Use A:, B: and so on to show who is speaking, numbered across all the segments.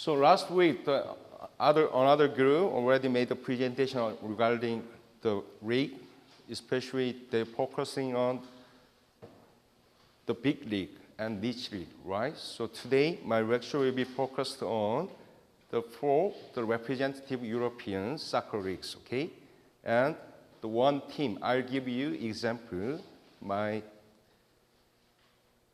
A: So last week, another group already made a presentation regarding the league, especially they're focusing on the big league and niche league, right? So today, my lecture will be focused on the representative European soccer leagues, okay? And the one team, I'll give you example. My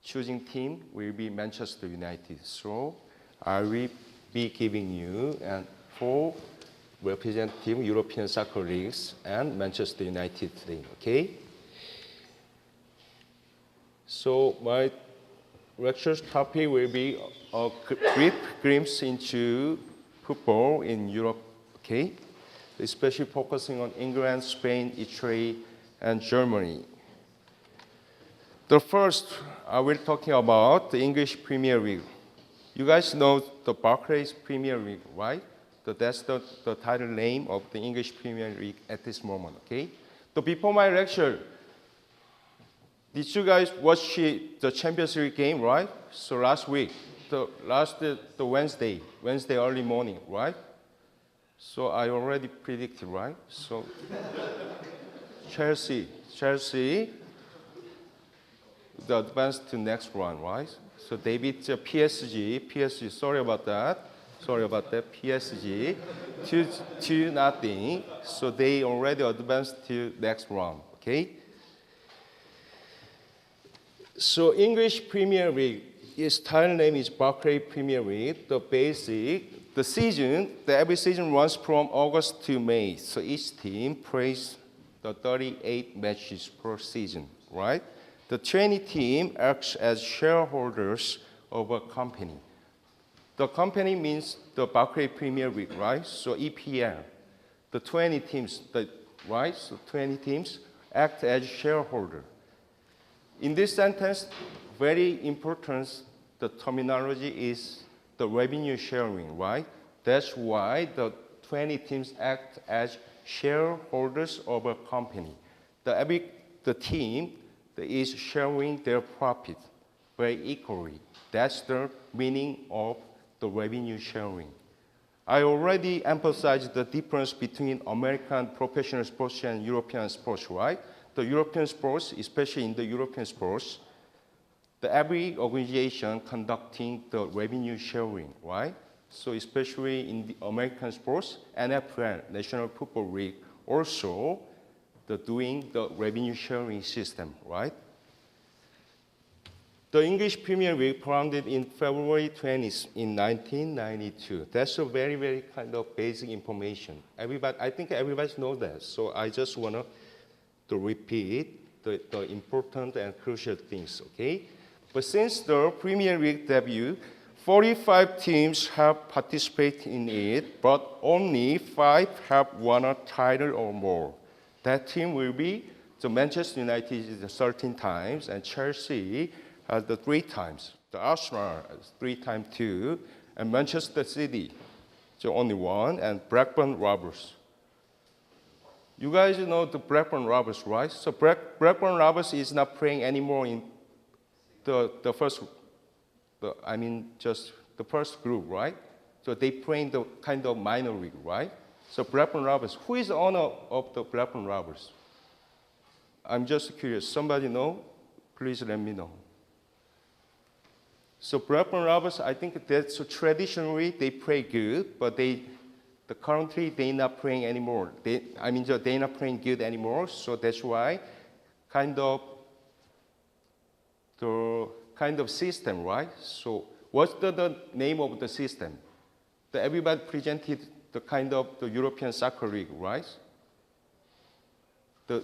A: choosing team will be Manchester United. So I will be giving you 4 representative European soccer leagues and Manchester United team, okay? So my lecture's topic will be a brief glimpse into football in Europe, okay? Especially focusing on England, Spain, Italy, and Germany. The first, I will talking about the English Premier League. You guys know the Barclays Premier League, right? That's the title name of the English Premier League at this moment, okay? So before my lecture, did you guys watch the Champions League game, right? So last week, the Wednesday early morning, right? So I already predicted, right? So Chelsea, the advanced to next round, right? So they beat PSG, sorry about that, PSG, 2-0. So they already advanced to next round, okay? So English Premier League, its title name is Barclays Premier League. Every season runs from August to May. So each team plays the 38 matches per season, right? The 20 team acts as shareholders of a company. The company means the Barclays Premier League, right? So EPL. The 20 teams, right? So 20 teams act as shareholder. In this sentence, very important, the terminology is the revenue sharing, right? That's why the 20 teams act as shareholders of a company. The team is sharing their profit very equally. That's the meaning of the revenue sharing. I already emphasized the difference between American professional sports and European sports, right? The European sports, especially in the European sports, every organization conducting the revenue sharing, right? So especially in the American sports, NFL, National Football League, also doing the revenue sharing system, right? The English Premier League founded in February 20th in 1992. That's a very, very kind of basic information. I think everybody knows that. So I just want to repeat the important and crucial things, okay? But since the Premier League debut, 45 teams have participated in it, but only 5 have won a title or more. That team will be the Manchester United 13 times, and Chelsea has 3 times. The Arsenal has 3 times too, and Manchester City, so only 1, and Blackburn Rovers. You guys know the Blackburn Rovers, right? So Blackburn Rovers is not playing anymore in the first group, right? So they play in the kind of minor league, right? So Blackburn Rovers, who is the owner of the Blackburn Rovers? I'm just curious. Somebody know? Please let me know. So Blackburn Rovers, I think that's traditionally they play good, but currently they're not playing anymore. They're not playing good anymore. So that's why the system, right? So what's the name of the system? Everybody presented the European Soccer League, right? The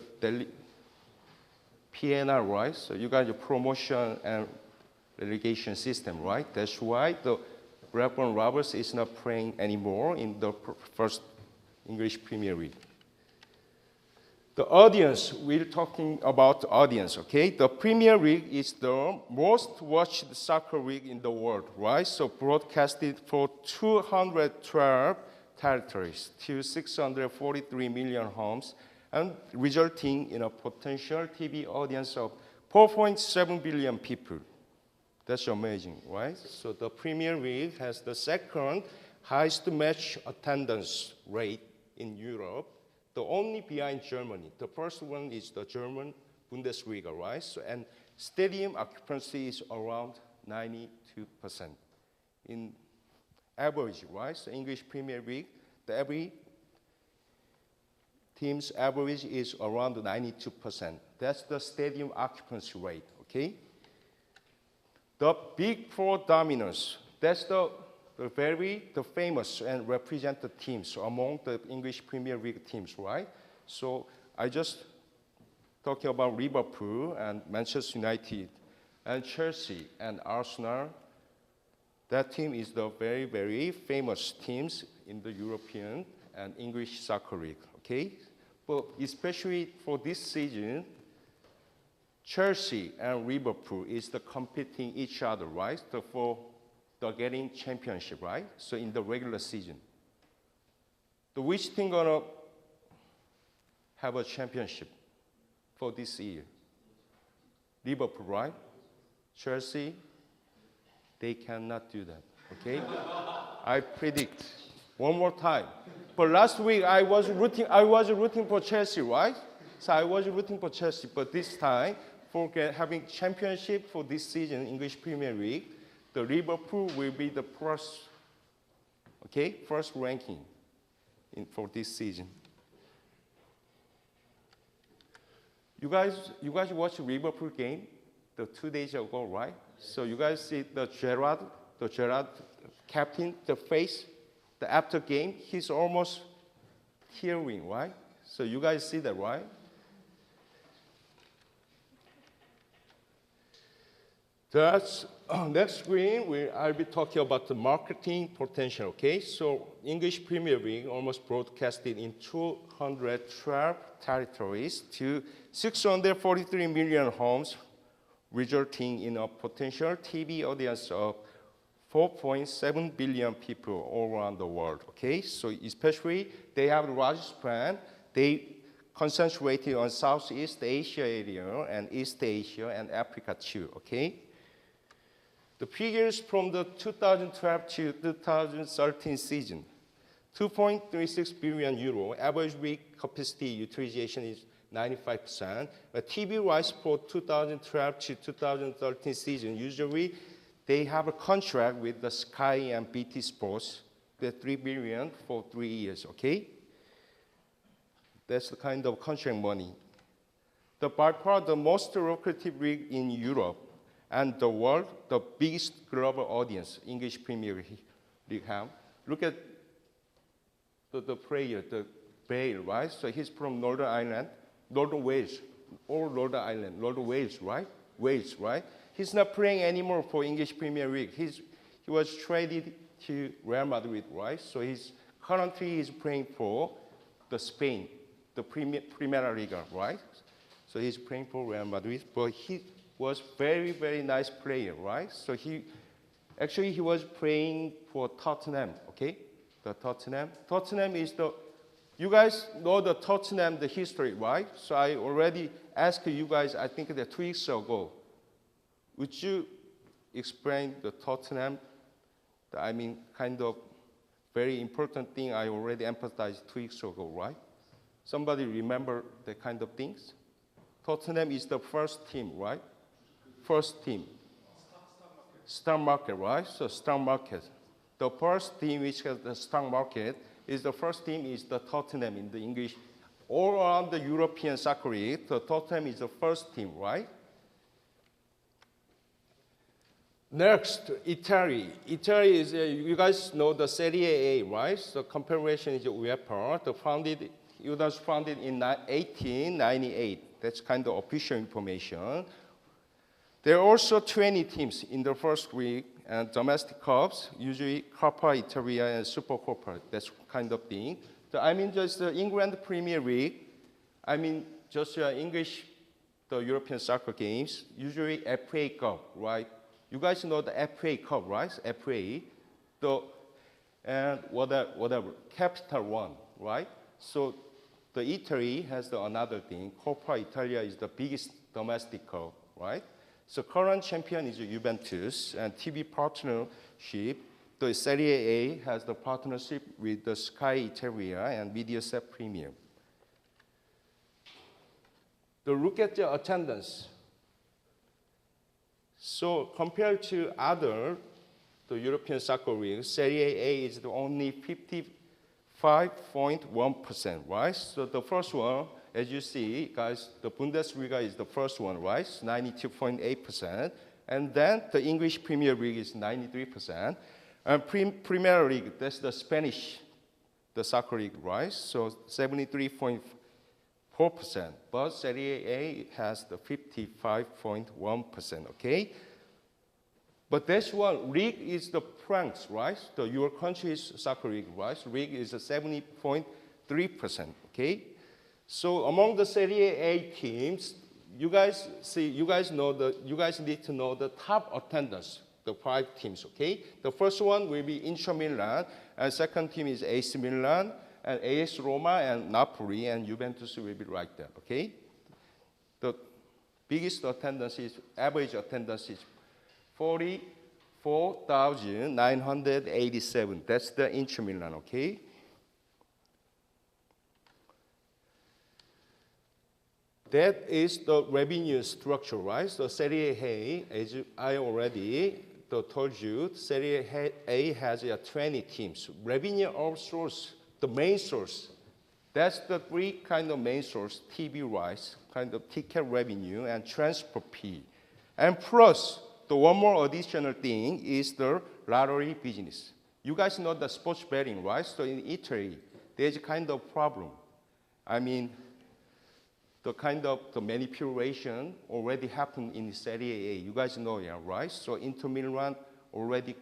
A: PNR, right? So you got your promotion and relegation system, right? That's why the Blackburn Rovers is not playing anymore in the first English Premier League. The audience, we're talking about the audience, okay? The Premier League is the most watched soccer league in the world, right? So broadcasted for 212 territories to 643 million homes, and resulting in a potential TV audience of 4.7 billion people. That's amazing, right? So the Premier League has the second highest match attendance rate in Europe, the only behind Germany. The first one is the German Bundesliga, right? So, and stadium occupancy is around 92% in average, right? So English Premier League, every team's average is around 92%. That's the stadium occupancy rate, okay? The Big Four dominance, that's the famous and represented teams among the English Premier League teams, right? So I just talking about Liverpool and Manchester United and Chelsea and Arsenal. That team is the very, very famous teams in the European and English soccer league, okay? But especially for this season, Chelsea and Liverpool is the competing each other, right? So for the getting championship, right? So in the regular season. So which team gonna have a championship for this year? Liverpool, right? Chelsea, they cannot do that, okay? I predict one more time. But last week I was rooting for Chelsea, right? So I was rooting for Chelsea, but this time for having championship for this season, English Premier League, the Liverpool will be the first ranking for this season. You guys watched the Liverpool game the 2 days ago, right? So you guys see the Gerrard captain, the face, the after game, he's almost tearing, right? So you guys see that, right? That's next screen, I'll be talking about the marketing potential, okay? So English Premier League almost broadcasted in 212 territories to 643 million homes, resulting in a potential TV audience of 4.7 billion people all around the world, okay? So especially, they have the largest brand. They concentrated on Southeast Asia area and East Asia and Africa too, okay? The figures from the 2012 to 2013 season, 2.36 billion euro, average week capacity utilization is 95%. But TV rights for 2012 to 2013 season, usually they have a contract with the Sky and BT Sports, the 3 billion for 3 years, okay? That's the kind of contract money. By far the most lucrative league in Europe and the world, the biggest global audience English Premier League have. Look at the player, the Bale, right? So he's from Northern Ireland, Northern Wales, Northern Wales, right? Wales, right? He's not playing anymore for English Premier League. He was traded to Real Madrid, right? So currently he's playing for the Spain, the Primera Liga, right? So he's playing for Real Madrid, but he was very, very nice player, right? So he was playing for Tottenham, okay? The Tottenham. Tottenham is you guys know the Tottenham, the history, right? So I already asked you guys, I think 2 weeks ago, would you explain the Tottenham? Kind of very important thing I already emphasized 2 weeks ago, right? Somebody remember the kind of things? Tottenham is the first team, right? First team. Stock market, right? So stock market. The first team which has the stock market is the first team is the Tottenham in the English. All around the European soccer league, the Tottenham is the first team, right? Next, Italy. Italy is, you guys know the Serie A, right? So comparison is UEFA. It was founded in 1898. That's kind of official information. There are also 20 teams in the first league and domestic cups, usually Coppa Italia and Supercoppa, that's kind of thing. So just the England Premier League, just English, the European soccer games, usually FA Cup, right? You guys know the FA Cup, right? FA, and whatever, Capital One, right? So the Italy has another thing. Coppa Italia is the biggest domestic cup, right? So current champion is Juventus, and TV partnership, the Serie A has the partnership with the Sky Italia and Mediaset Premium. So look at the attendance. So compared to other the European soccer leagues, Serie A is the only 55.1%, right? So the first one, as you see, guys, the Bundesliga is the first one, right? 92.8%. And then the English Premier League is 93%. And Premier League, that's the Spanish, the soccer league, right? So 73.4%. But Serie A has the 55.1%, okay? But this one, league is the France, right? Your country's soccer league, right? League is 70.3%, okay? So among the Serie A teams, you guys need to know the top attendance, the 5 teams, okay? The first one will be Inter Milan, and second team is AC Milan, and AS Roma, and Napoli, and Juventus will be right there, okay? The biggest attendance is, average attendance is 44,987. That's the Inter Milan, okay? That is the revenue structure, right? So Serie A, as I already told you, Serie A has 20 teams. Revenue of source, the main source, that's the 3 kind of main source, TV rights, kind of ticket revenue, and transfer fee. And plus, the one more additional thing is the lottery business. You guys know the sports betting, right? So in Italy, there's a kind of problem. I mean, the kind of the manipulation already happened in Serie A. You guys know, yeah, right? So Inter Milan already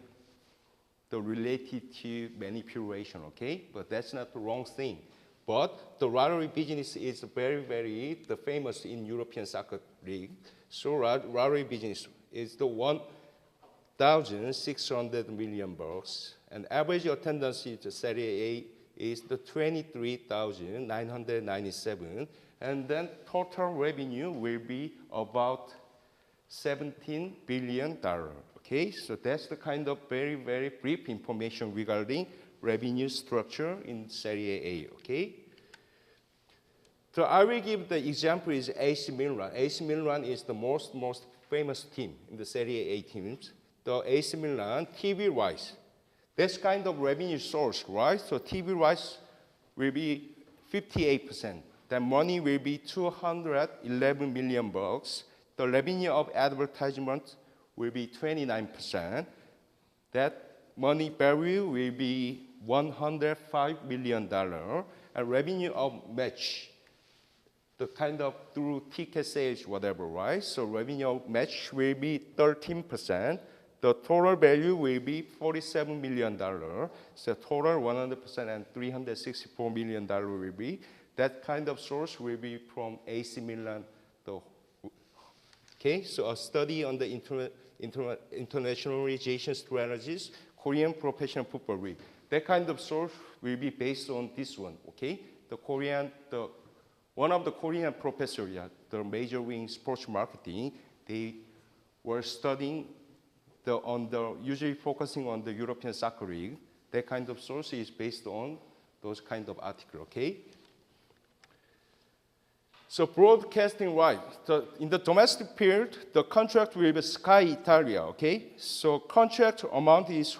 A: related to manipulation, okay? But that's not the wrong thing. But the lottery business is very, very famous in European soccer league. So lottery business is the 1,600 million bucks, and average attendance in the Serie A is the 23,997, and then total revenue will be about $17 billion. Okay, so that's the kind of very, very brief information regarding revenue structure in Serie A. Okay. So I will give the example is AC Milan. AC Milan is the most famous team in the Serie A teams. The AC Milan TV rights. That's kind of revenue source, right? So TV rights will be 58%. That money will be 211 million bucks. The revenue of advertisement will be 29%. That money value will be $105 million. And revenue of match, the kind of through ticket sales, whatever, right? So revenue of match will be 13%. The total value will be $47 million. So total 100% and $364 million will be. That kind of source will be from AC Milan. Okay, so a study on the internationalization strategies, Korean Professional Football League. That kind of source will be based on this one, okay? One of the Korean professors, the majoring in sports marketing, they were studying usually focusing on the European soccer league. That kind of source is based on those kind of articles, okay? So broadcasting rights. In the domestic field, the contract with Sky Italia, okay? So contract amount is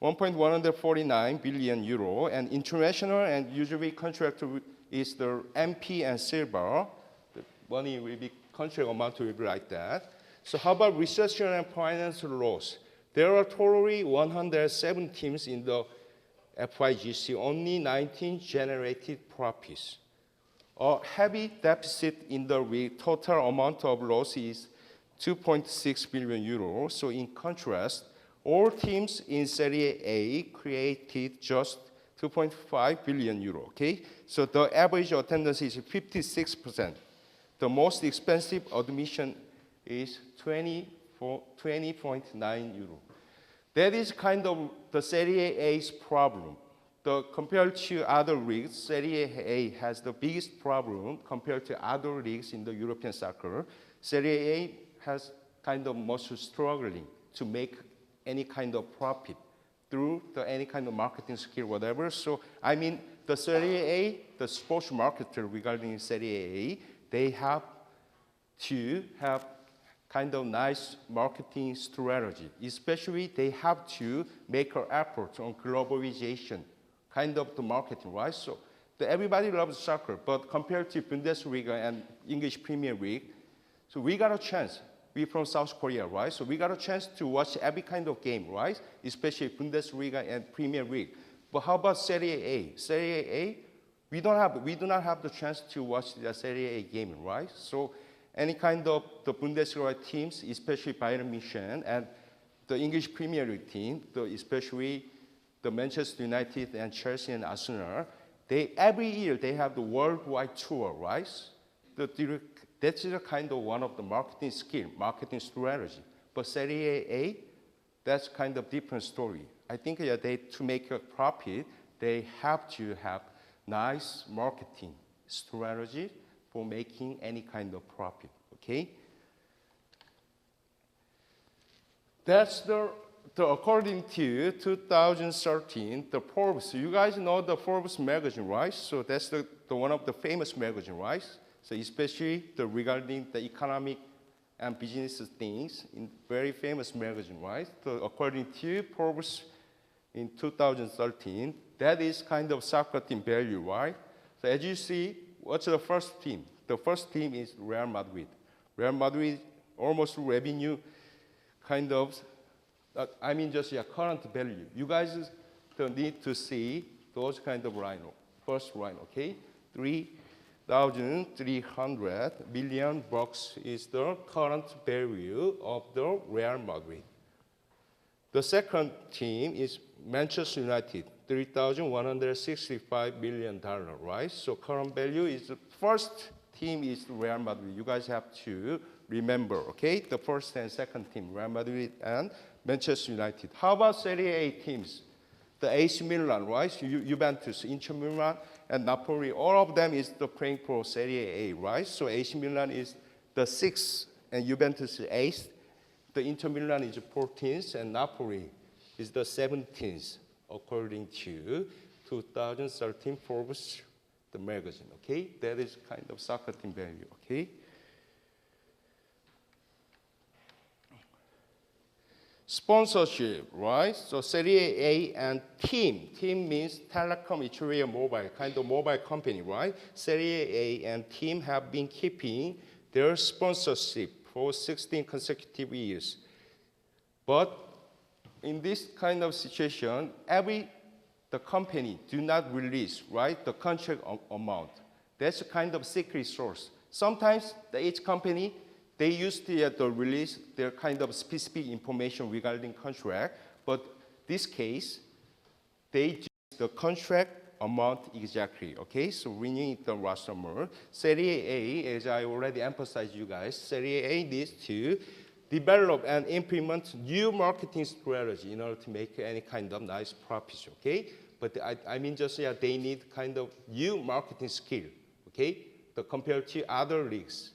A: 1.149 billion euro, and international and usually contract is the MP and Silver. The money will be, contract amount will be like that. So how about recession and financial loss? There are totally 107 teams in the FYGC, only 19 generated profits. A heavy deficit in the league, total amount of loss is 2.6 billion euros. So in contrast, all teams in Serie A created just 2.5 billion euro, okay? So the average attendance is 56%. The most expensive admission is 20.9 euro. That is kind of the Serie A's problem. Compared to other leagues, Serie A has the biggest problem compared to other leagues in the European soccer. Serie A has kind of much struggling to make any kind of profit through any kind of marketing skill, whatever. So I mean, the Serie A, the sports marketer regarding Serie A, they have to have kind of nice marketing strategy. Especially, they have to make an effort on globalization, kind of the marketing, right? So everybody loves soccer, but compared to Bundesliga and English Premier League, so we got a chance. We from South Korea, right? So we got a chance to watch every kind of game, right? Especially Bundesliga and Premier League. But how about Serie A? Serie A, we do not have the chance to watch the Serie A game, right? So any kind of the Bundesliga teams, especially Bayern Munich and the English Premier League team, especially the Manchester United and Chelsea and Arsenal, every year they have the worldwide tour, right? That's a kind of one of the marketing skill, marketing strategy. But Serie A, that's kind of different story. I think to make a profit, they have to have nice marketing strategy for making any kind of profit, okay? That's according to 2013, the Forbes. You guys know the Forbes magazine, right? So that's the one of the famous magazine, right? So especially regarding the economic and business things in very famous magazine, right? So according to Forbes in 2013, that is kind of soccer team value, right? So as you see, what's the first team? The first team is Real Madrid. Real Madrid almost revenue kind of, just current value. You guys need to see those kind of first line, okay? 3,300 million bucks is the current value of the Real Madrid. The second team is Manchester United, $3,165 million, right? So current value is the first team is Real Madrid. You guys have to remember, okay? The first and second team, Real Madrid and Manchester United. How about Serie A teams? The AC Milan, right? Juventus, Inter Milan, and Napoli. All of them is playing for Serie A, right? So AC Milan is the 6th and Juventus is 8th. The Inter Milan is 14th and Napoli is the 17th, according to 2013 Forbes, the magazine, okay? That is kind of soccer team value, okay? Sponsorship, right? So Serie A and team. Team means telecom, Italia mobile, kind of mobile company, right? Serie A and team have been keeping their sponsorship for 16 consecutive years. But in this kind of situation, the company do not release, right, the contract amount. That's a kind of secret source. Sometimes each company, they used to release their kind of specific information regarding contract, but this case, they use the contract amount exactly, okay? So renewing it the last summer. Serie A, as I already emphasized you guys, Serie A needs to develop and implement new marketing strategy in order to make any kind of nice profits, okay? But they need kind of new marketing skill, okay? Compared to other leagues.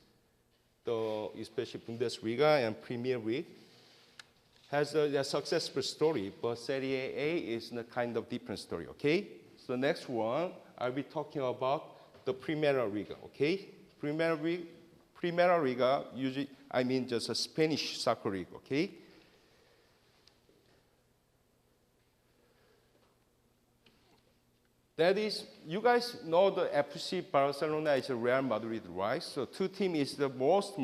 A: Especially Bundesliga and Premier League has a successful story, but Serie A is a kind of different story, okay? So next one, I'll be talking about the Primera Liga, okay? Primera Liga, usually, just a Spanish soccer league, okay? That is, you guys know the FC Barcelona is Real Madrid, right? So two team is the most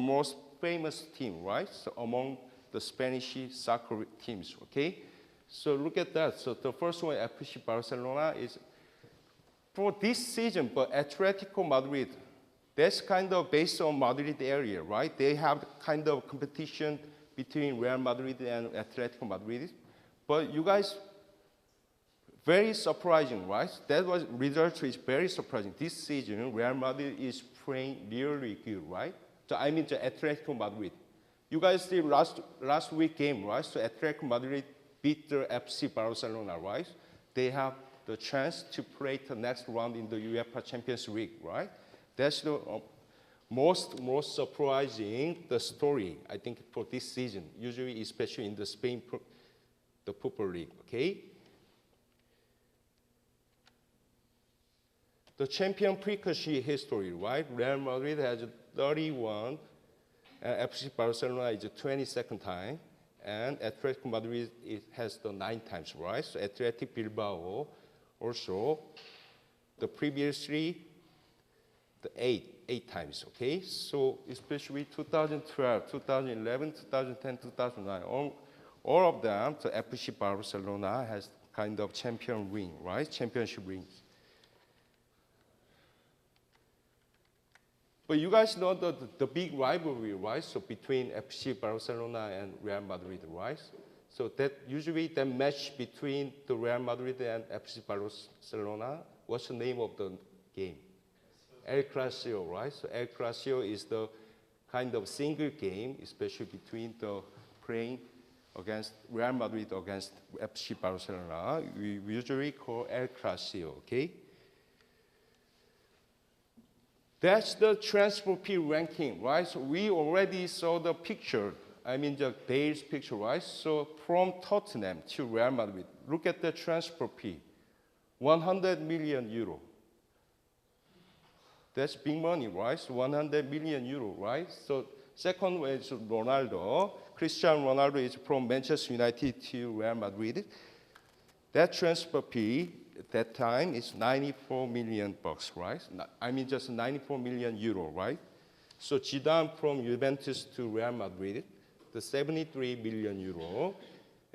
A: famous team, right? So among the Spanish soccer teams, okay? So look at that. So the first one, FC Barcelona, is for this season, but Atletico Madrid, that's kind of based on Madrid area, right? They have kind of competition between Real Madrid and Atletico Madrid. But you guys, very surprising, right? Result is very surprising. This season, Real Madrid is playing really good, right? So the Atletico Madrid. You guys see last week game, right? So Atletico Madrid beat the FC Barcelona, right? They have the chance to play the next round in the UEFA Champions League, right? That's most surprising the story, I think, for this season, usually especially in the Spain, the Football League, okay? The champion precursor history, right? Real Madrid has 31, and FC Barcelona is the 22nd time, and Atletico Madrid has the 9 times, right? So Athletic Bilbao also, the previously, the 8 times, okay? So especially 2012, 2011, 2010, 2009, all of them, the FC Barcelona has kind of champion ring, right? Championship rings. But you guys know the big rivalry, right? So between FC Barcelona and Real Madrid, right? So that usually the match between the Real Madrid and FC Barcelona, what's the name of the game? El Clasico, right? So El Clasico is the kind of single game, especially between the playing against Real Madrid against FC Barcelona. We usually call El Clasico, okay? That's the transfer fee ranking, right? So we already saw the picture, I mean the Dale's picture, right? So from Tottenham to Real Madrid, look at the transfer fee, 100 million euro. That's big money, right? So 100 million euro, right? So second one is Ronaldo. Cristiano Ronaldo is from Manchester United to Real Madrid. That transfer fee at that time is 94 million bucks, right? I mean just 94 million euro, right? So Zidane from Juventus to Real Madrid, the 73 million euro.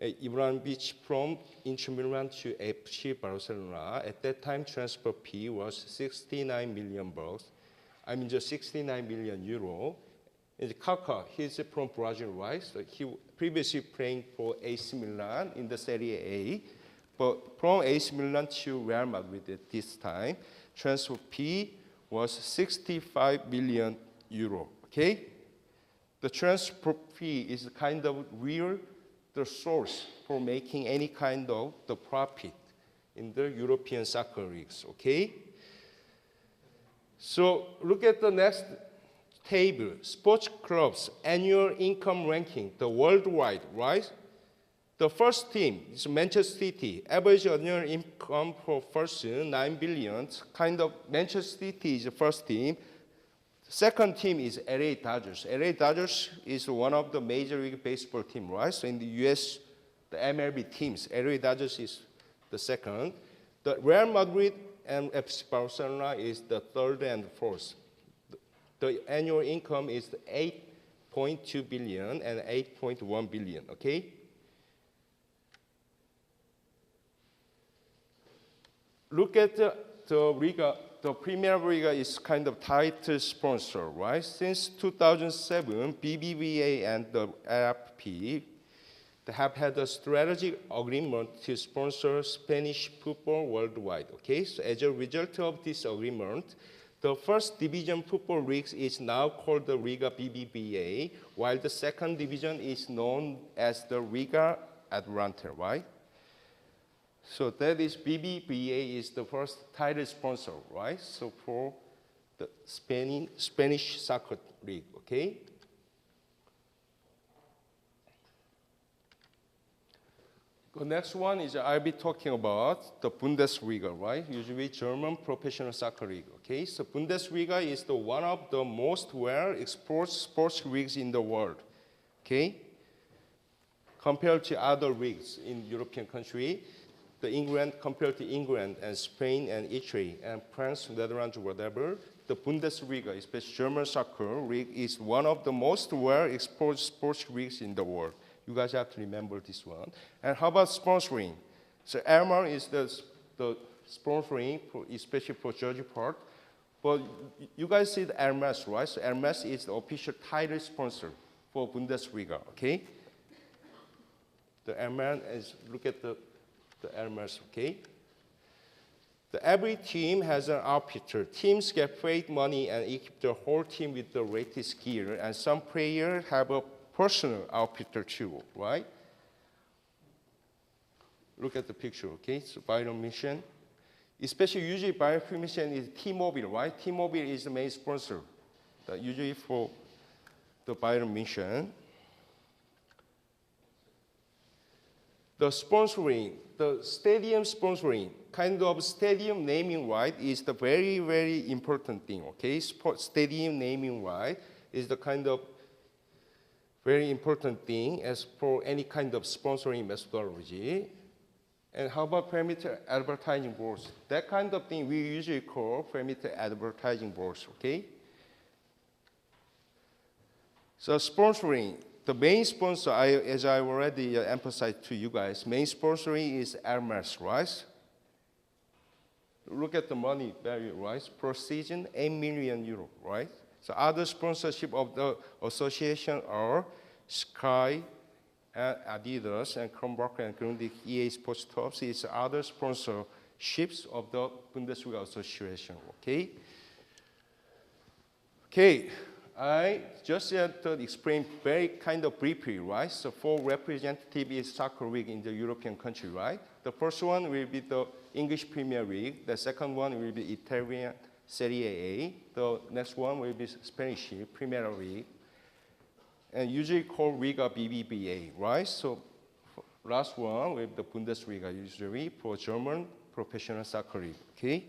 A: Ibrahimovic from Inter Milan to FC Barcelona. At that time, transfer fee was 69 million bucks. I mean, just 69 million euro. And Kaká, he's from Brazil, right? So he previously playing for AC Milan in the Serie A. But from AC Milan to Real Madrid at this time, transfer fee was 65 million euro, okay? The transfer fee is kind of real the source for making any kind of the profit in the European soccer leagues, okay? So look at the next table, sports clubs annual income ranking, the worldwide, right? The first team is Manchester City, average annual income per person, 9 billion, kind of Manchester City is the first team. Second team is LA Dodgers. LA Dodgers is one of the Major League Baseball team, right? So in the US, the MLB teams, LA Dodgers is the second. The Real Madrid and FC Barcelona is the third and fourth. The annual income is 8.2 billion and 8.1 billion, okay? Look at the Liga. The Premier Liga is kind of title sponsor, right? Since 2007, BBVA and the LFP they have had a strategic agreement to sponsor Spanish football worldwide, okay? So as a result of this agreement, the first division football league is now called the Liga BBVA, while the second division is known as the Liga Adelante, right? So that is BBVA is the first title sponsor, right? So for the Spanish soccer league, okay? The next one is I'll be talking about the Bundesliga, right? Usually German professional soccer league, okay? So Bundesliga is the one of the most well-exported sports leagues in the world, okay? Compared to other leagues in European countries, compared to England and Spain and Italy and France, Netherlands, whatever, the Bundesliga, especially German soccer league, is one of the most well-exported sports leagues in the world. You guys have to remember this one. And how about sponsoring? So Elmar is the sponsoring, especially for Jersey Park. But you guys see the Hermes, right? So Hermes is the official title sponsor for Bundesliga, okay? The Hermes is, look at the Hermes, okay? Every team has an outfitter. Teams get paid money and equip the whole team with the latest gear, and some players have a personal outfitter too, right? Look at the picture, okay? So Bayern München, especially usually Bayern München is T-Mobile, right? T-Mobile is the main sponsor Usually for the Bayern München. The sponsoring, the stadium sponsoring, kind of stadium naming right is the very, very important thing, okay? Stadium naming right is the kind of very important thing as for any kind of sponsoring methodology. And how about perimeter advertising boards? That kind of thing we usually call perimeter advertising boards, okay? So sponsoring, the main sponsor, as I already emphasized to you guys, main sponsoring is Hermes, right? Look at the money value, right? Per season, 8 million euro, right? So other sponsorship of the association are Sky, and Adidas, and Kronberg, and Grundig, EA Sports Tops is other sponsorships of the Bundesliga Association, okay? Okay, I just had to explain very kind of briefly, right? So for representative soccer league in the European country, right? The first one will be the English Premier League. The second one will be Italian Serie A. The next one will be Spanish Premier League. And usually called Liga BBVA, right? So last one with the Bundesliga usually for German professional soccer league, okay?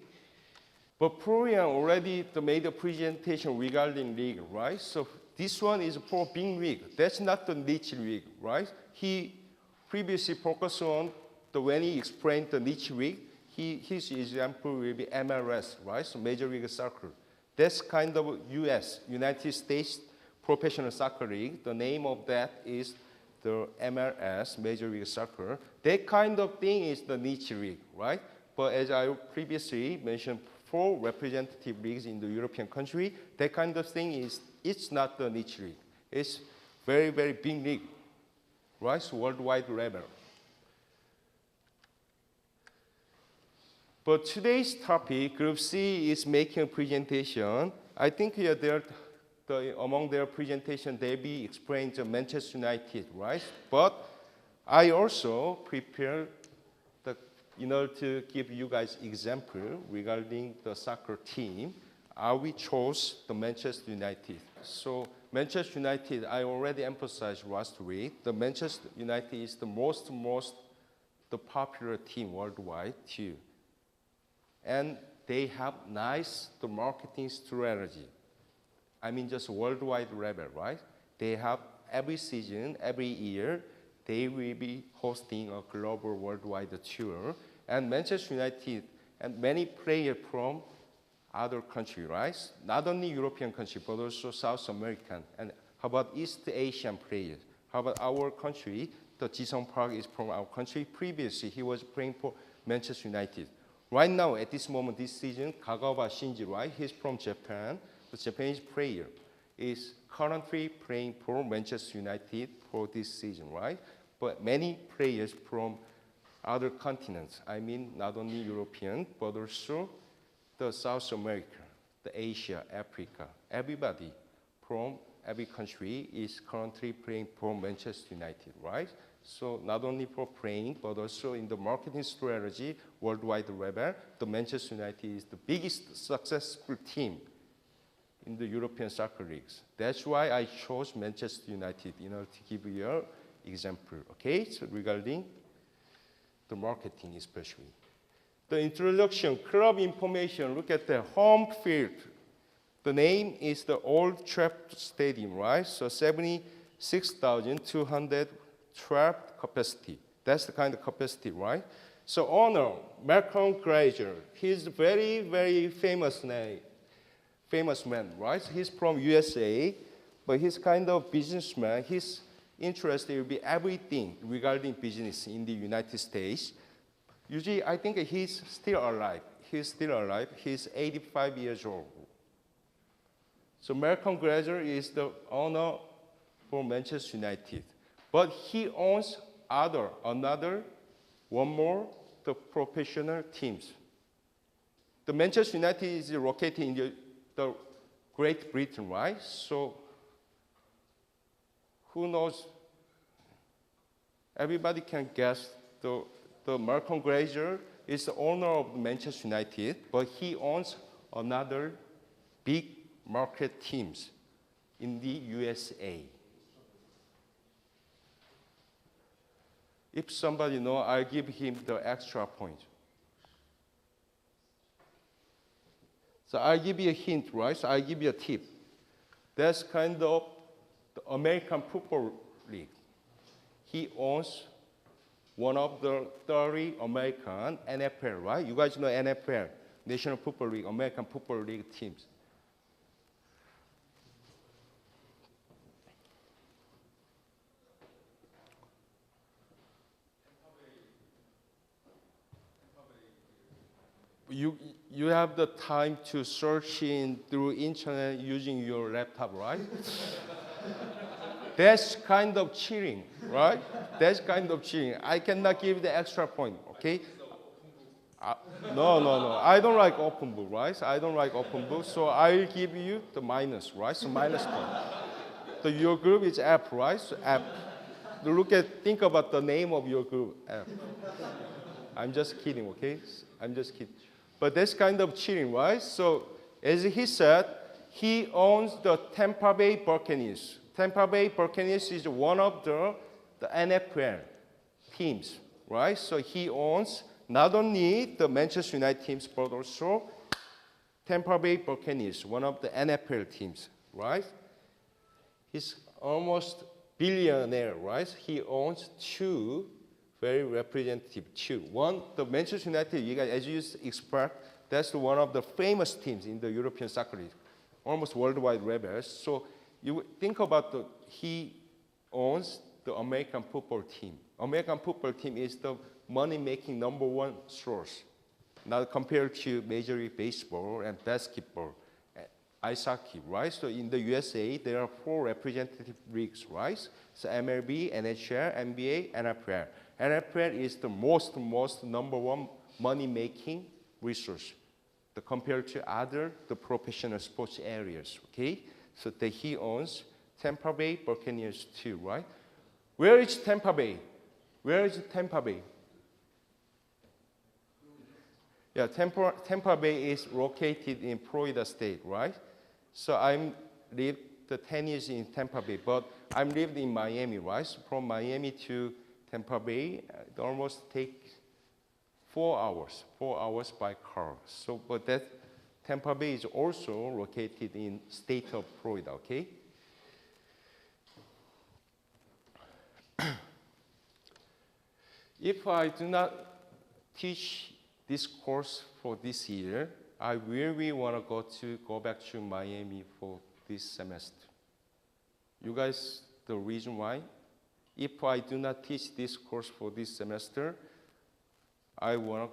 A: But Florian already made a presentation regarding league, right? So this one is for big league. That's not the niche league, right? He previously focused on when he explained the niche league, his example will be MLS, right? So Major League Soccer. That's kind of US, United States Professional Soccer League. The name of that is the MLS, Major League Soccer. That kind of thing is the niche league, right? But as I previously mentioned, for representative leagues in the European country, that kind of thing it's not the niche league. It's very, very big league, right? So worldwide level. But today's topic, Group C is making a presentation. I think here among their presentation, they'll be explaining the Manchester United, right? But I also prepared in order to give you guys example regarding the soccer team. We chose the Manchester United. So Manchester United, I already emphasized last week, the Manchester United is the most popular team worldwide too. And they have the marketing strategy. I mean, just worldwide level, right? They have every season, every year, they will be hosting a global worldwide tour. And Manchester United and many players from other countries, right? Not only European countries, but also South American. And how about East Asian players? How about our country? The Ji-sung Park is from our country. Previously, he was playing for Manchester United. Right now, at this moment, this season, Kagawa Shinji, right? He's from Japan. The Japanese player is currently playing for Manchester United for this season, right? But many players from other continents, I mean, not only European, but also the South America, the Asia, Africa, everybody from every country is currently playing for Manchester United, right? So not only for playing, but also in the marketing strategy, worldwide level, the Manchester United is the biggest successful team in the European soccer leagues. That's why I chose Manchester United in order to give you an example, okay? So regarding the marketing especially. The introduction, club information, look at the home field. The name is the Old Trafford Stadium, right? So 76,212 capacity. That's the kind of capacity, right? So owner, Malcolm Glazer, he's very, very famous man, right? He's from USA, but he's kind of businessman. His interest will be everything regarding business in the United States. Usually, I think he's still alive. He's 85 years old. So Malcolm Glazer is the owner for Manchester United. But he owns one more, the professional teams. The Manchester United is located in the Great Britain, right? So who knows? Everybody can guess the Malcolm Glazer is the owner of Manchester United, but he owns another big market teams in the USA. If somebody knows, I'll give him the extra point. So I'll give you a hint, right? So I'll give you a tip. That's kind of the American Football League. He owns one of the 30 American NFL, right? You guys know NFL, National Football League, American Football League teams. You have the time to search in through internet using your laptop, right? That's kind of cheating, right? That's kind of cheating. I cannot give the extra point, okay? No. I don't like open book, right? I don't like open book, so I'll give you the minus, right? So minus point. So your group is F, right? So F. Think about the name of your group, F. I'm just kidding, okay? I'm just kidding. But that's kind of cheating, right? So as he said, he owns the Tampa Bay Buccaneers. Tampa Bay Buccaneers is one of the NFL teams, right? So he owns not only the Manchester United teams, but also Tampa Bay Buccaneers, one of the NFL teams, right? He's almost billionaire, right? He owns two very representative two. One, the Manchester United, you guys, as you expect, that's one of the famous teams in the European soccer league, almost worldwide rebels. So you think about he owns the American football team. American football team is the money-making number one source, now compared to Major League Baseball and basketball, ice hockey, right? So in the USA, there are 4 representative leagues, right? So MLB, NHL, NBA, NFL. NFL is the most number one money-making resource compared to the professional sports areas, okay? So he owns Tampa Bay Buccaneers too, right? Where is Tampa Bay? Where is Tampa Bay? Yeah, Tampa Bay is located in Florida State, right? So I lived the 10 years in Tampa Bay, but I lived in Miami, right? So from Miami to Tampa Bay, it almost takes 4 hours by car. So, but that Tampa Bay is also located in state of Florida, okay? If I do not teach this course for this year, I really want to go back to Miami for this semester. You guys, the reason why? If I do not teach this course for this semester, I want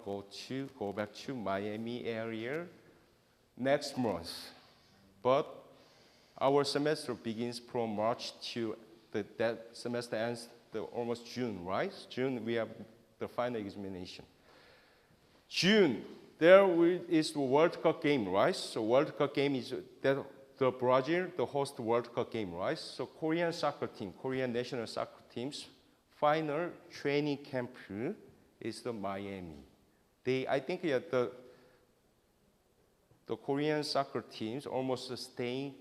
A: to go back to Miami area next month. But our semester begins from March to that semester ends almost June, right? June we have the final examination. June, there is the World Cup game, right? So World Cup game is the Brazil, the host World Cup game, right? So Korean soccer team, Korean national soccer teams, final training camp is the Miami. I think the Korean soccer teams almost staying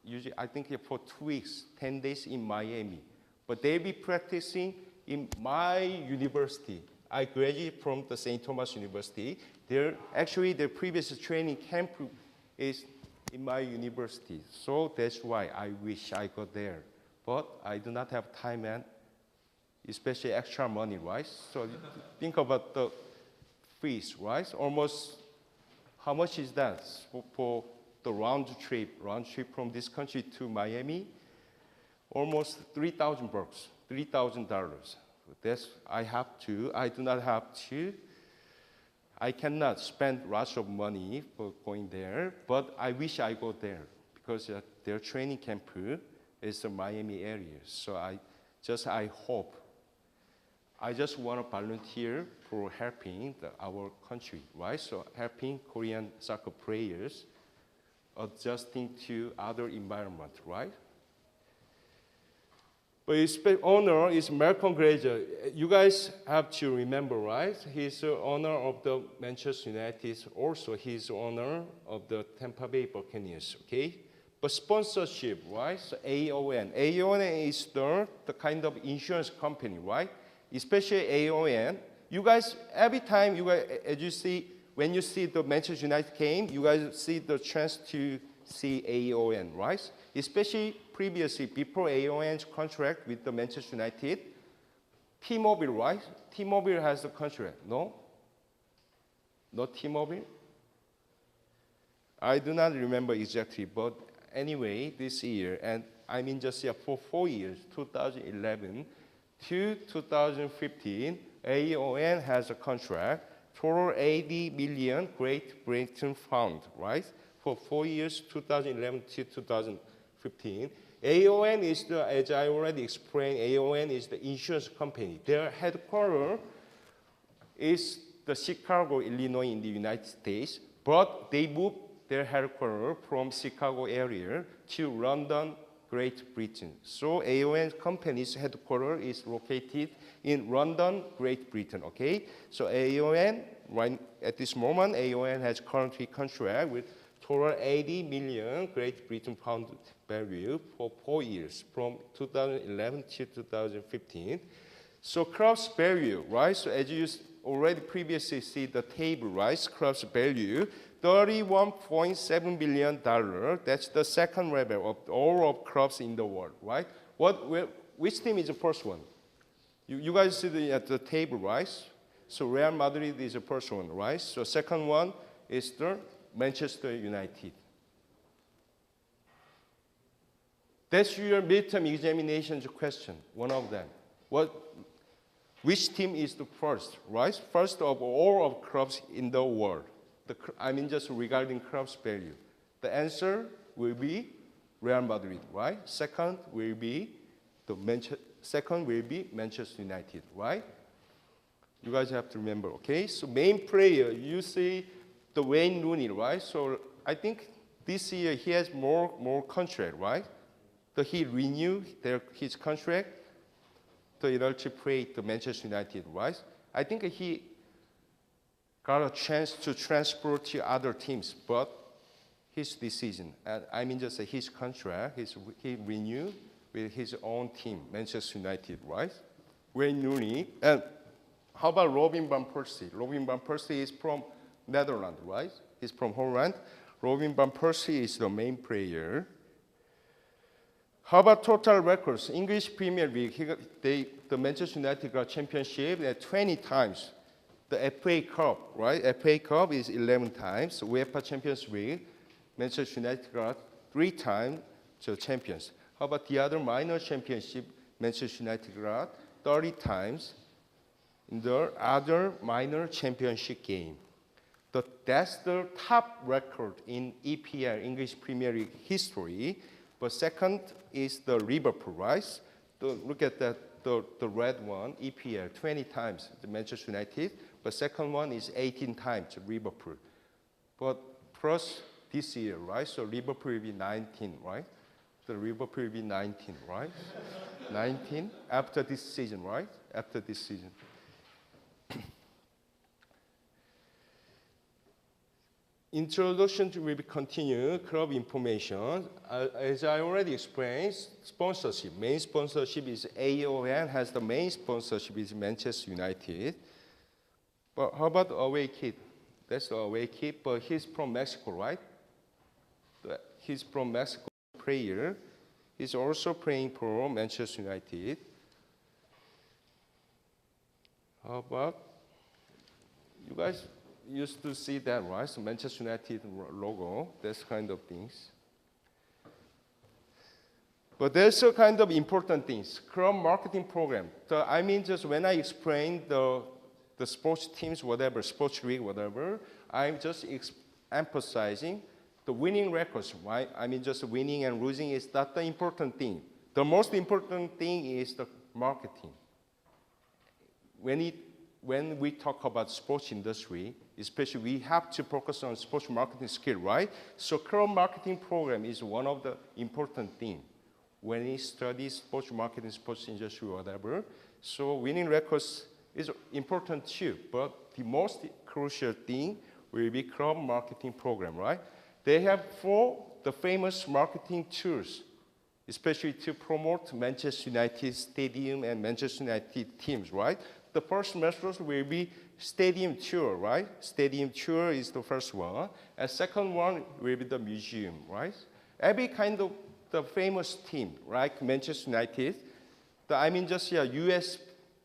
A: usually I think for 2 weeks, 10 days in Miami. But they'll be practicing in my university. I graduated from the St. Thomas University. Their previous training camp is in my university. So that's why I wish I got there. But I do not have time and especially extra money, right? So think about the fees, right? Almost, how much is that for the round trip from this country to Miami? Almost $3,000, $3,000. I do not have to. I cannot spend lots of money for going there, but I wish I go there because their training camp is the Miami area. So I hope. I just want to volunteer for helping our country, right? So helping Korean soccer players adjusting to other environment, right? But his owner is Malcolm Glazer. You guys have to remember, right? He's the owner of the Manchester United. Also, he's the owner of the Tampa Bay Buccaneers, okay? But sponsorship, right? So AON. AON is the kind of insurance company, right? Especially AON. You guys, every time you guys, as you see, when you see the Manchester United game, you guys see the chance to see AON, right? Especially previously, before AON's contract with the Manchester United, T-Mobile, right? T-Mobile has the contract, no? Not T-Mobile? I do not remember exactly, but anyway, this year, and I mean just for 4 years, 2011 to 2015, AON has a contract, total 80 million Great Britain pound, right? For 4 years, 2011 to 2015. AON is the, as I already explained, AON is the insurance company. Their headquarters is the Chicago, Illinois in the United States, but they moved their headquarters from Chicago area to London, Great Britain. So AON company's headquarters is located in London, Great Britain, okay? So AON, right at this moment, AON has currently contract with total 80 million Great Britain pound value for 4 years, from 2011 to 2015. So club's value, right? So as you already previously see the table, right? Club's value, $31.7 billion. That's the second level of all of clubs in the world, right? Which team is the first one? You guys see at the table, right? So Real Madrid is the first one, right? So second one is the Manchester United. That's your midterm examinations question, one of them. Which team is the first, right? First of all of clubs in the world. I mean just regarding club's value. The answer will be Real Madrid, right? Second will be Manchester United, right? You guys have to remember, okay? So main player, you see the Wayne Rooney, right? So I think this year he has more contract, right? So he renewed his contract in order to play the Manchester United, right? I think he got a chance to transfer to other teams, but his decision, I mean just his contract, he renewed with his own team, Manchester United, right? Wayne Rooney, and how about Robin van Persie? Robin van Persie is from Netherlands, right? He's from Holland. Robin van Persie is the main player. How about total records? English Premier League, the Manchester United got championship 20 times. The FA Cup, right? FA Cup is 11 times. UEFA Champions League, Manchester United got 3 times to champions. How about the other minor championship? Manchester United got 30 times in the other minor championship game. That's the top record in EPL, English Premier League history. But second is the Liverpool, right? Look at that, the red one, EPL, 20 times the Manchester United. But second one is 18 times Liverpool. But plus this year, right? So Liverpool will be 19, right? So Liverpool will be 19, right? 19 after this season, right? After this season. Introduction will be continued, club information. As I already explained, sponsorship. Main sponsorship is AON, has the main sponsorship is Manchester United. But how about the away kit? That's the away kit, but he's from Mexico, right? He's from Mexico player. He's also playing for Manchester United. How about, you guys used to see that, right? So Manchester United logo, this kind of things. But there's a kind of important things. Club marketing program. So I mean, just when I explain the sports teams, whatever, sports league, whatever, I'm just emphasizing the winning records, right? I mean, just winning and losing is not the important thing. The most important thing is the marketing. When we talk about sports industry, especially we have to focus on sports marketing skill, right? So club marketing program is one of the important things. when he studies sports marketing, sports industry, whatever. So winning records is important too, but the most crucial thing will be club marketing program, right? They have 4 the famous marketing tools, especially to promote Manchester United Stadium and Manchester United teams, right? The first method will be stadium tour, right? Stadium tour is the first one. And second one will be the museum, right? Every kind of the famous team, like Manchester United, US,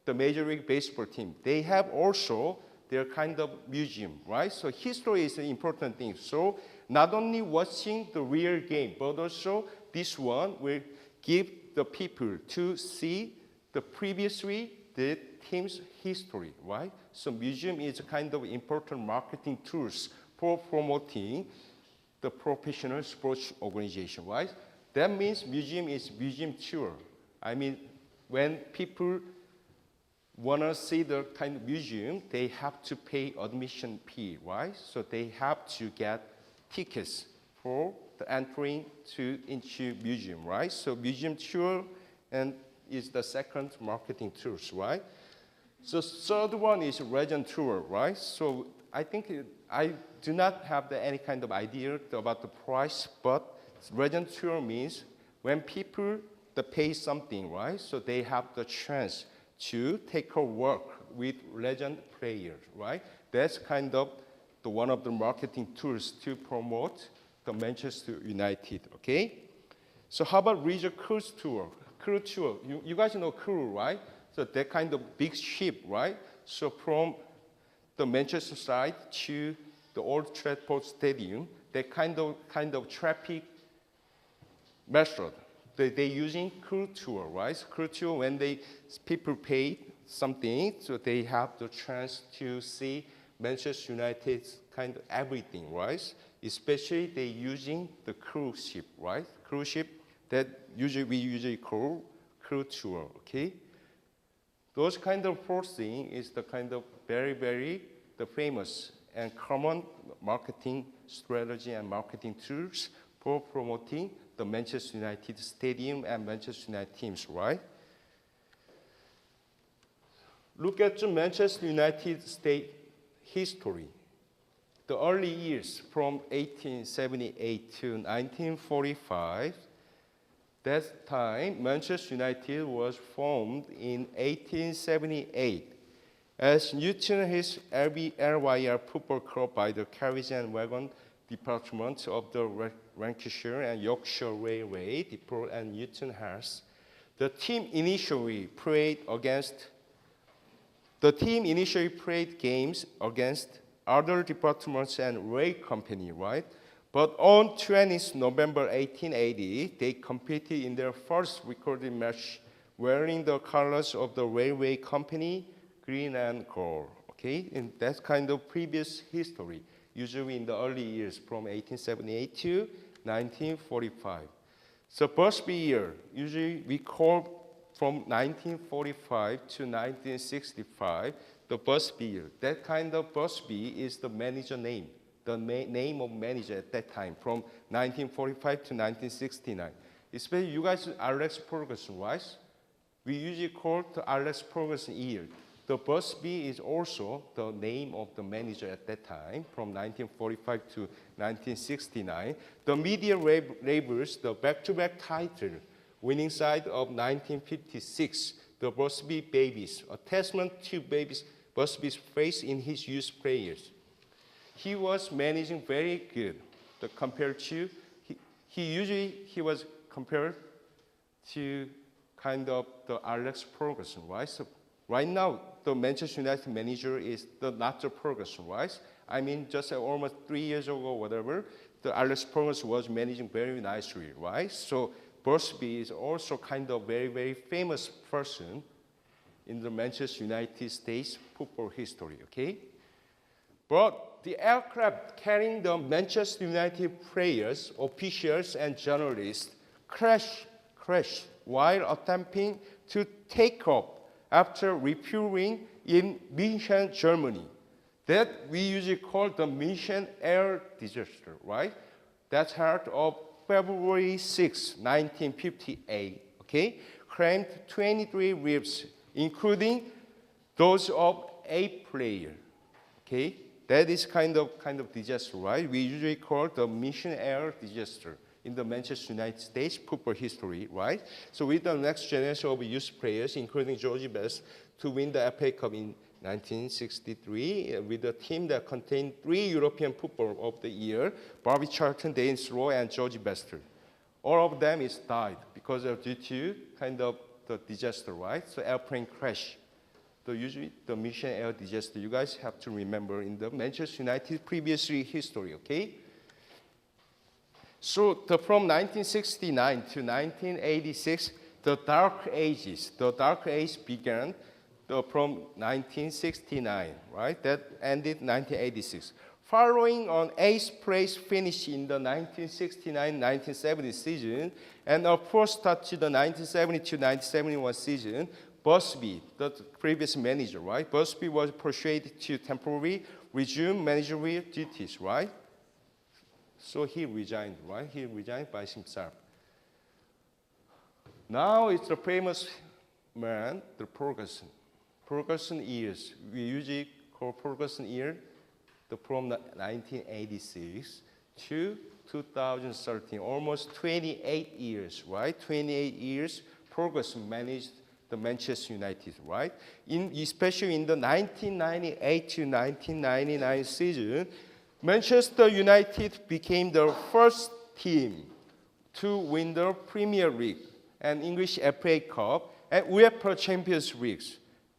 A: the Major League Baseball team, they have also their kind of museum, right? So history is an important thing. So not only watching the real game, but also this one will give the people to see the previously the team's history, right? So museum is a kind of important marketing tools for promoting the professional sports organization, right? That means museum is museum tour. I mean, when people want to see the kind of museum, they have to pay admission fee, right? So they have to get tickets for the entering into museum, right? So museum tour and is the second marketing tools, right? So third one is legend tour, right? So I think I do not have any kind of idea about the price, but legend tour means when people pay something, right? So they have the chance to take a walk with legend players, right? That's kind of one of the marketing tools to promote the Manchester United, okay? So how about leisure cruise tour? Cruise tour, you guys know cruise, right? So that kind of big ship, right? So from the Manchester side to the Old Trafford Stadium, that kind of traffic method. They're using cruise tour, right? So cruise tour, when people pay something, so they have the chance to see Manchester United's kind of everything, right? Especially they using the cruise ship, right? Cruise ship that we usually call cruise tour, okay? Those kind of forcing is the kind of very, very the famous and common marketing strategy and marketing tools for promoting the Manchester United Stadium and Manchester United teams, right? Look at the Manchester United state history. The early years from 1878 to 1945, that time Manchester United was formed in 1878 as Newton Hills LYR Football Club by the Carriage and Wagon Department of the Lancashire and Yorkshire Railway Depot and Newton Hills. The team initially played games against other departments and rail company, right? But on 20th November 1880, they competed in their first recorded match wearing the colors of the railway company, green and gold, okay? And that's kind of previous history, usually in the early years from 1878 to 1945. So Busby year, usually we call from 1945 to 1965, the Busby year. That kind of Busby is the manager name, the name of manager at that time, from 1945 to 1969. Especially you guys, Alex Ferguson, right? We usually call the Alex Ferguson year. The Busby is also the name of the manager at that time, from 1945 to 1969. The media labels the back-to-back title, winning side of 1956, the Busby Babies, a testament to Busby's face in his youth players. He was managing very good, compared to, he was compared to kind of the Alex Ferguson, right? So right now, the Manchester United manager is not the Ferguson, right? I mean, just almost 3 years ago, whatever, the Alex Ferguson was managing very nicely, right? So Busby is also kind of very, very famous person in the Manchester United States football history, okay? But the aircraft carrying the Manchester United players, officials, and journalists crashed while attempting to take off after refueling in München, Germany. That we usually call the München air disaster, right? That's heard of February 6, 1958, okay, claimed 23 lives, including those of 8 players, okay? That is kind of disaster, right? We usually call it the mission error disaster in the Manchester United States football history, right? So with the next generation of youth players, including George Best, to win the FA Cup in 1963 with a team that contained 3 European Football of the Year, Bobby Charlton, Dennis Rowe, and George Best. All of them is died because of due to kind of the disaster, right? So airplane crash. Usually the mission air disaster, you guys have to remember in the Manchester United previously history, okay? So from 1969 to 1986, the Dark Ages began from 1969, right? That ended 1986. Following on 8th place finish in the 1969-1970 season, and a poor start to the 1970-1971 season, Busby, the previous manager, right? Busby was persuaded to temporarily resume managerial duties, right? So he resigned, right? He resigned by himself. Now it's the famous man, the Ferguson. Ferguson years. We usually call Ferguson year from 1986 to 2013, almost 28 years, right? 28 years, Ferguson managed the Manchester United, right? Especially in the 1998 to 1999 season, Manchester United became the first team to win the Premier League and English FA Cup and UEFA Champions League.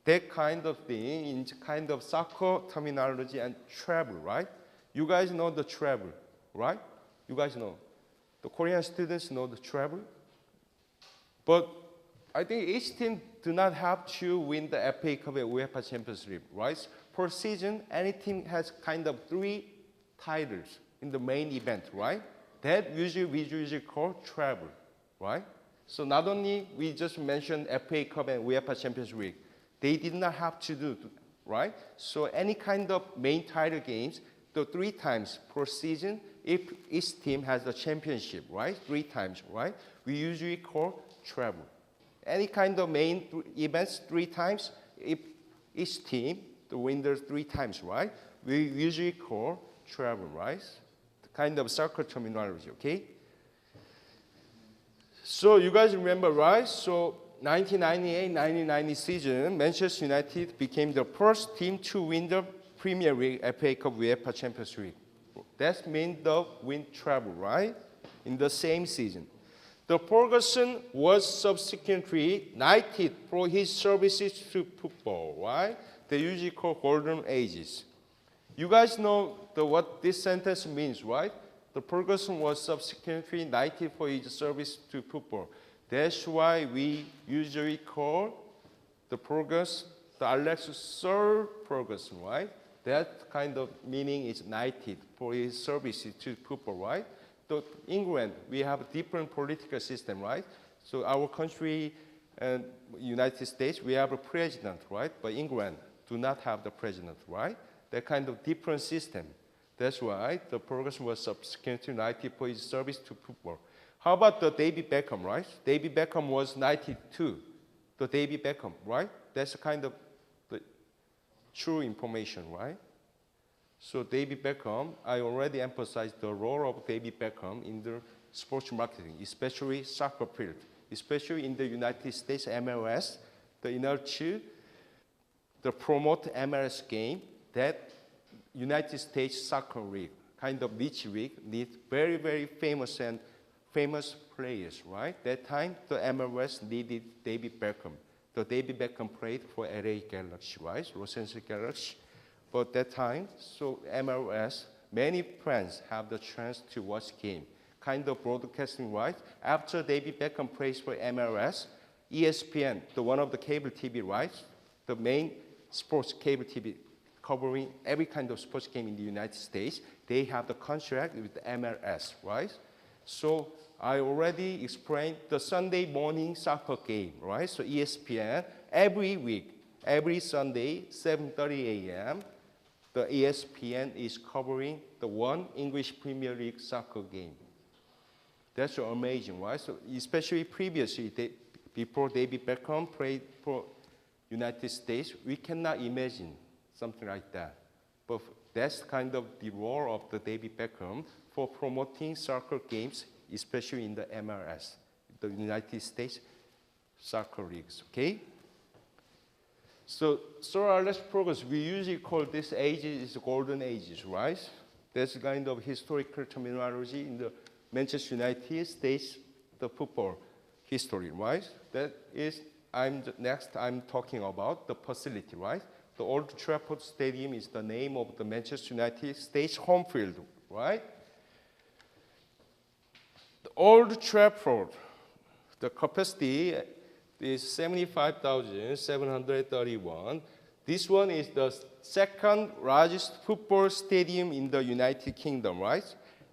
A: That kind of thing in kind of soccer terminology and travel, right? You guys know the travel, right? You guys know. The Korean students know the travel. But I think each team do not have to win the FA Cup and UEFA Champions League, right? Per season, any team has kind of 3 titles in the main event, right? That we usually call travel, right? So not only we just mentioned FA Cup and UEFA Champions League, they did not have to do, right? So any kind of main title games, the 3 times per season, if each team has the championship, right? 3 times, right? We usually call travel. Any kind of main events 3 times, if each team, the winner 3 times, right? We usually call travel, right? The kind of soccer terminology, okay? So you guys remember, right? So 1998-1990 season, Manchester United became the first team to win the Premier League, FA Cup, UEFA Champions League. That means the win travel, right? In the same season. The Ferguson was subsequently knighted for his services to football, right? They usually call golden ages. You guys know what this sentence means, right? The Ferguson was subsequently knighted for his service to football. That's why we usually call the Ferguson, the Alex Sir Ferguson, right? That kind of meaning is knighted for his services to football, right? So England, we have a different political system, right? So our country and United States, we have a president, right? But England do not have the president, right? That kind of different system. That's why the Ferguson was subsequently knighted for his service to football. How about the David Beckham, right? David Beckham was knighted too. The David Beckham, right? That's kind of the true information, right? So David Beckham, I already emphasized the role of David Beckham in the sports marketing, especially soccer field, especially in the United States MLS, the inertia, the promote MLS game, that United States soccer league, kind of niche league, needs very, very famous players, right? That time, the MLS needed David Beckham. So David Beckham played for LA Galaxy, right? Los Angeles Galaxy. But that time, so MLS, many fans have the chance to watch game, kind of broadcasting rights. After David Beckham plays for MLS, ESPN, one of the cable TV rights, the main sports cable TV covering every kind of sports game in the United States, they have the contract with the MLS, right? So I already explained the Sunday morning soccer game, right? So ESPN, every week, every Sunday, 7:30 a.m., the ESPN is covering the one English Premier League soccer game. That's amazing, right? So especially previously, before David Beckham played for United States, we cannot imagine something like that. But that's kind of the role of the David Beckham for promoting soccer games, especially in the MLS, the United States Soccer Leagues, okay? So let's progress. We usually call this ages golden ages, right? That's kind of historical terminology in the Manchester United States, the football history, right? That is, next I'm talking about the facility, right? The Old Trafford Stadium is the name of the Manchester United States home field, right? The Old Trafford, the capacity is 75,731. This one is the second largest football stadium in the United Kingdom, right?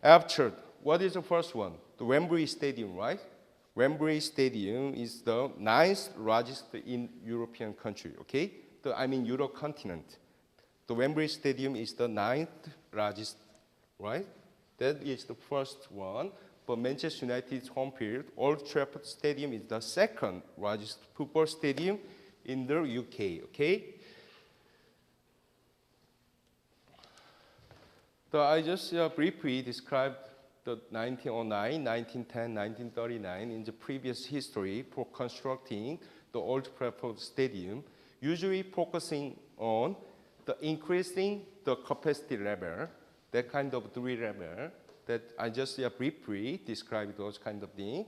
A: After, what is the first one? The Wembley Stadium, right? Wembley Stadium is the ninth largest in European country, okay? Euro continent. The Wembley Stadium is the ninth largest, right? That is the first one. But Manchester United's home field, Old Trafford Stadium, is the second largest football stadium in the UK, okay? So I just briefly described the 1909, 1910, 1939 in the previous history for constructing the Old Trafford Stadium, usually focusing on the increasing the capacity level, that kind of three level, that I just briefly described those kind of things.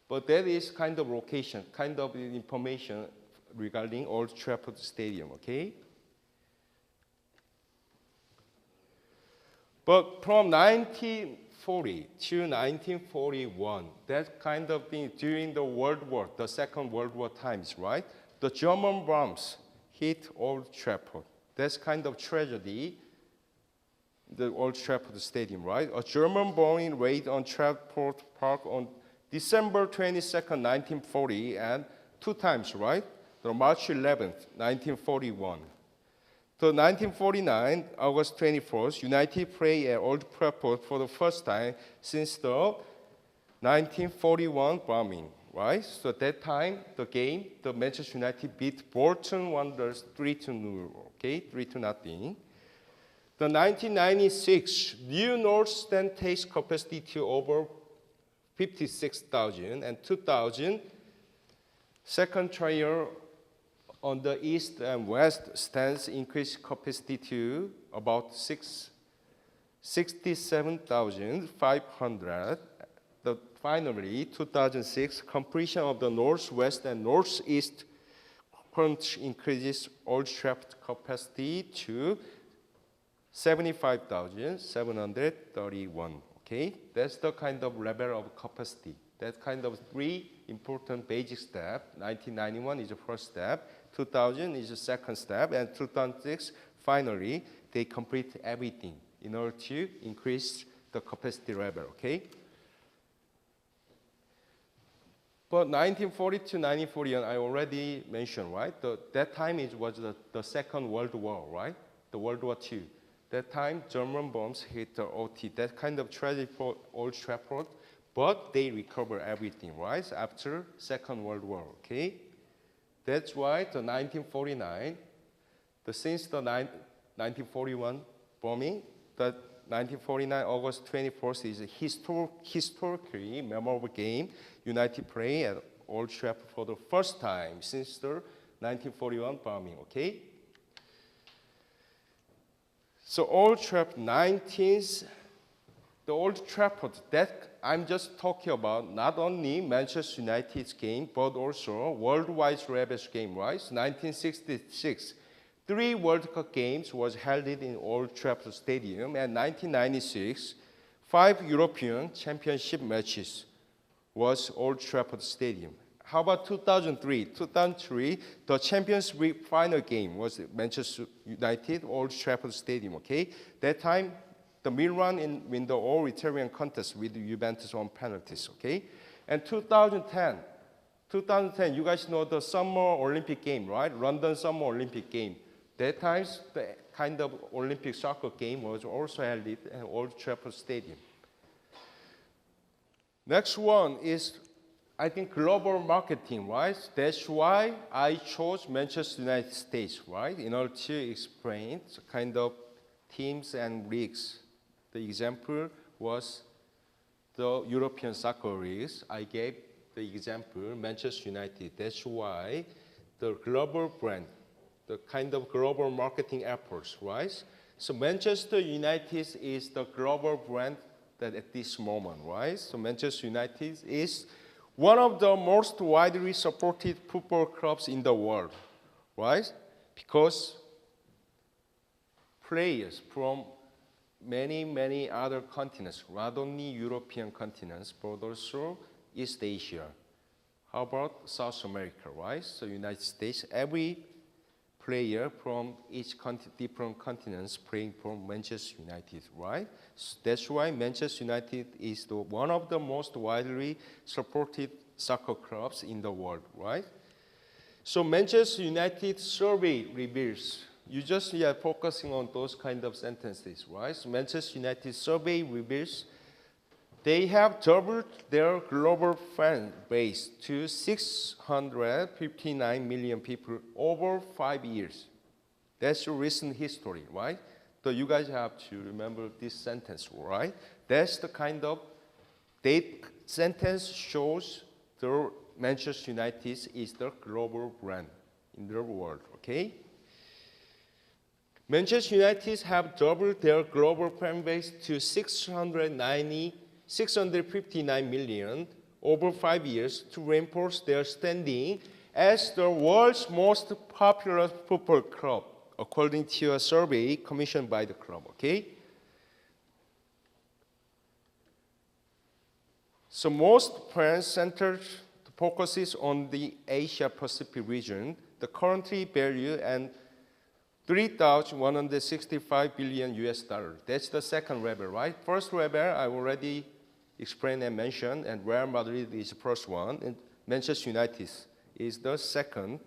A: But that is kind of location, kind of information regarding Old Trafford Stadium, okay? But from 1940 to 1941, that kind of thing during the the Second World War times, right? The German bombs hit Old Trafford. That's kind of tragedy, the Old Trafford Stadium, right? A German bombing raid on Trafford Park on December 22nd, 1940, and two times, right? The March 11th, 1941. So 1949, August 24th, United played at Old Trafford for the first time since the 1941 bombing, right? So at that time, the game, the Manchester United beat Bolton Wanderers 3-0, okay? 3-0. The 1996, New North Stand takes capacity to over 56,000, and 2000, second trial on the east and west stands increased capacity to about 67,500. Finally, 2006, completion of the northwest and northeast front increases Old Trafford capacity to 75,731. Okay, that's the kind of level of capacity. That's kind of three important basic steps. 1991 is the first step, 2000 is the second step, and 2006, finally, they complete everything in order to increase the capacity level, okay? But 1940 to 1941, I already mentioned, right? That time was the Second World War, right? The World War II. That time, German bombs hit the OT. That kind of tragedy for Old Trafford, but they recover everything, right? After Second World War, okay? That's why the 1949, since the 1941 bombing, the 1949 August 24th is a historically memorable game. United play at Old Trafford for the first time since the 1941 bombing, okay? So Old Trafford, the Old Trafford, that I'm just talking about not only Manchester United's game, but also worldwide level's game, right? 1966, 3 World Cup games was held in Old Trafford Stadium, and 1996, 5 European Championship matches was Old Trafford Stadium. How about 2003? 2003, the Champions League final game was Manchester United, Old Trafford Stadium, okay? That time, the Milan win the all-Italian contest with Juventus on penalties, okay? And 2010, you guys know the Summer Olympic game, right? London Summer Olympic game. That time, the kind of Olympic soccer game was also held at Old Trafford Stadium. Next one is, I think, global marketing, right? That's why I chose Manchester United States, right? In order to explain the kind of teams and leagues. The example was the European soccer leagues. I gave the example, Manchester United. That's why the global brand, the kind of global marketing efforts, right? So Manchester United is the global brand that at this moment, right? So Manchester United is one of the most widely supported football clubs in the world, right? Because players from many, many other continents, not only European continents, but also East Asia. How about South America, right? So United States, every player from each different continents playing for Manchester United, right? So that's why Manchester United is one of the most widely supported soccer clubs in the world, right? So Manchester United survey reveals, you just focusing on those kind of sentences, right? So Manchester United survey reveals they have doubled their global fan base to 659 million people over 5 years. That's your recent history, right? So you guys have to remember this sentence, right? That's the kind of date sentence shows the Manchester United is the global brand in the world, okay? Manchester United have doubled their global fan base to 659 million over 5 years to reinforce their standing as the world's most popular football club, according to a survey commissioned by the club, okay? So most fans centered focuses on the Asia-Pacific region, the currency value and 3,165 billion US dollars. That's the second level, right? First level, I already explained and mentioned, and Real Madrid is the first one, and Manchester United is the second,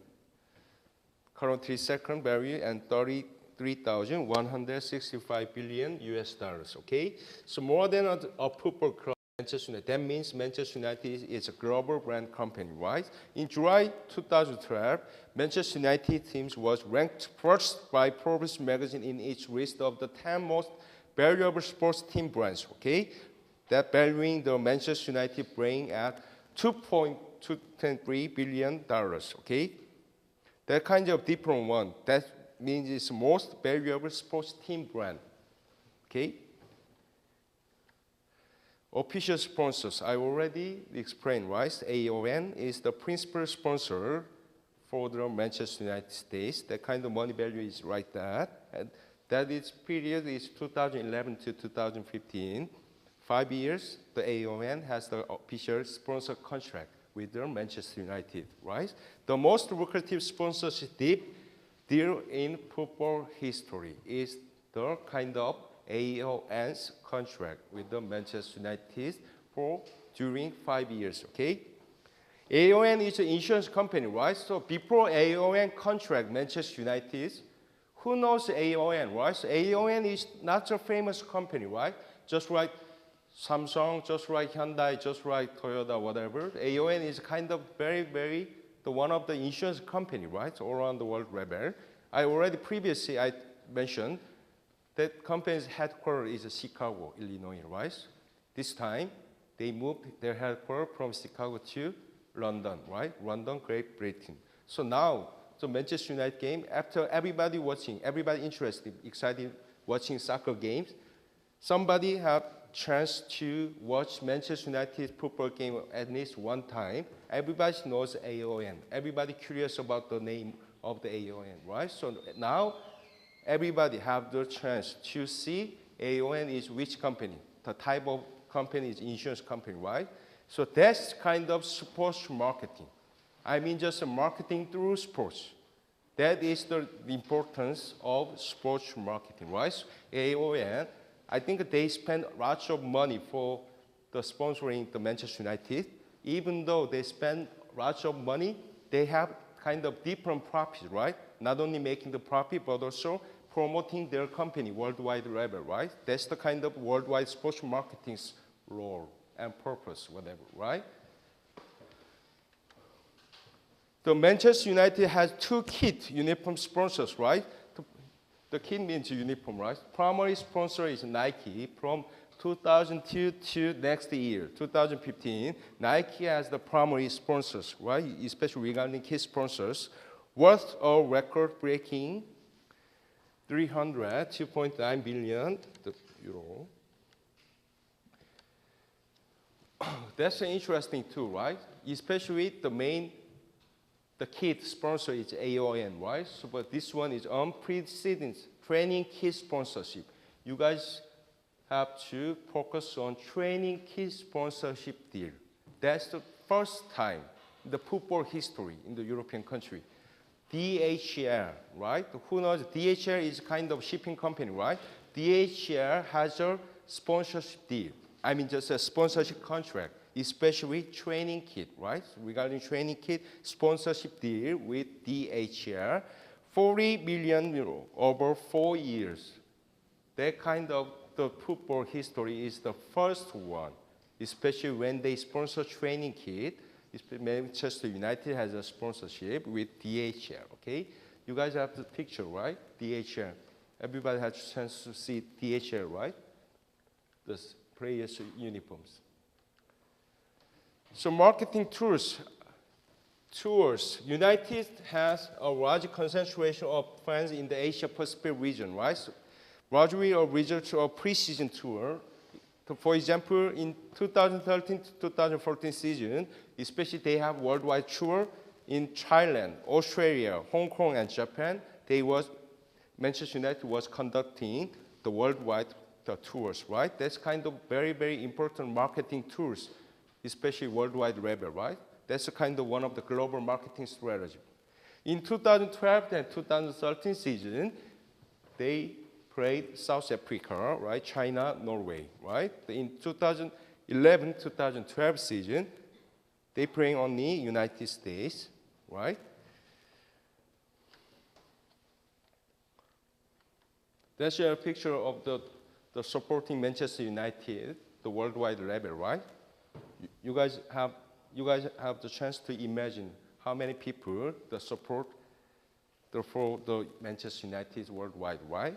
A: currently second value, and 33,165 billion US dollars, okay? So more than a football club, Manchester United, that means Manchester United is a global brand company, right? In July 2012, Manchester United teams was ranked first by Forbes magazine in its list of the 10 most valuable sports team brands, okay? That valuing the Manchester United brand at $2.223 billion, okay? That kind of different one, that means it's most valuable sports team brand, okay? Official sponsors, I already explained, right? AON is the principal sponsor for the Manchester United States. That kind of money value is right there. And that is period is 2011 to 2015. 5 years, the AON has the official sponsor contract with the Manchester United, right? The most lucrative sponsorship deal in football history is the kind of AON's contract with the Manchester United for during 5 years, okay? AON is an insurance company, right? So before AON contract Manchester United, who knows AON, right? So AON is not a famous company, right? Just like Samsung, just like Hyundai, just like Toyota, whatever. AON is kind of very, one of the insurance company, right? All around the world level. I already previously mentioned that company's headquarters is Chicago, Illinois, right? This time, they moved their headquarters from Chicago to London, right? London, Great Britain. So now, the Manchester United game, after everybody watching, everybody interested, excited watching soccer games, somebody have chance to watch Manchester United football game at least one time. Everybody knows AON. Everybody curious about the name of the AON, right? So now, everybody have the chance to see AON is which company. The type of company is insurance company, right? So that's kind of sports marketing. I mean just marketing through sports. That is the importance of sports marketing, right? So AON, I think they spend lots of money for the sponsoring the Manchester United. Even though they spend lots of money, they have kind of different profits, right? Not only making the profit, but also promoting their company worldwide level, right? That's the kind of worldwide sports marketing's role, and purpose, whatever, right? The Manchester United has two kit uniform sponsors, right? The kit means uniform, right? Primary sponsor is Nike from 2002 to next year, 2015. Nike has the primary sponsors, right? Especially regarding kit sponsors, worth a record-breaking 2.9 billion euro. That's interesting too, right? Especially the kit sponsor is AON, right? So, but this one is unprecedented training kit sponsorship. You guys have to focus on training kit sponsorship deal. That's the first time in the football history in the European country. DHL, right? Who knows? DHL is kind of shipping company, right? DHL has a sponsorship deal. I mean, just a sponsorship contract, especially training kit, right? Regarding training kit, sponsorship deal with DHL, 40 million euro over 4 years. That kind of the football history is the first one, especially when they sponsor training kit. Manchester United has a sponsorship with DHL, okay? You guys have the picture, right? DHL. Everybody has a chance to see DHL, right? The players' uniforms. So marketing tours. United has a large concentration of fans in the Asia-Pacific region, right? So largely a result of pre-season tour. So for example, in 2013 to 2014 season, especially they have worldwide tour in Thailand, Australia, Hong Kong, and Japan. Manchester United was conducting the worldwide tours, right? That's kind of very, very important marketing tours, especially worldwide level, right? That's a kind of one of the global marketing strategy. In 2012 and 2013 season, they played South Africa, right? China, Norway, right? In 2011-2012 season, they playing only United States, right? That's a picture of the supporting Manchester United, the worldwide level, right? You guys have the chance to imagine how many people support for the Manchester United worldwide, right?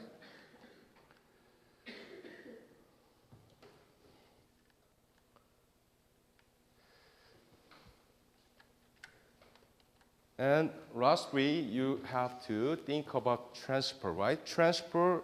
A: And lastly, you have to think about transfer, right? Transfer,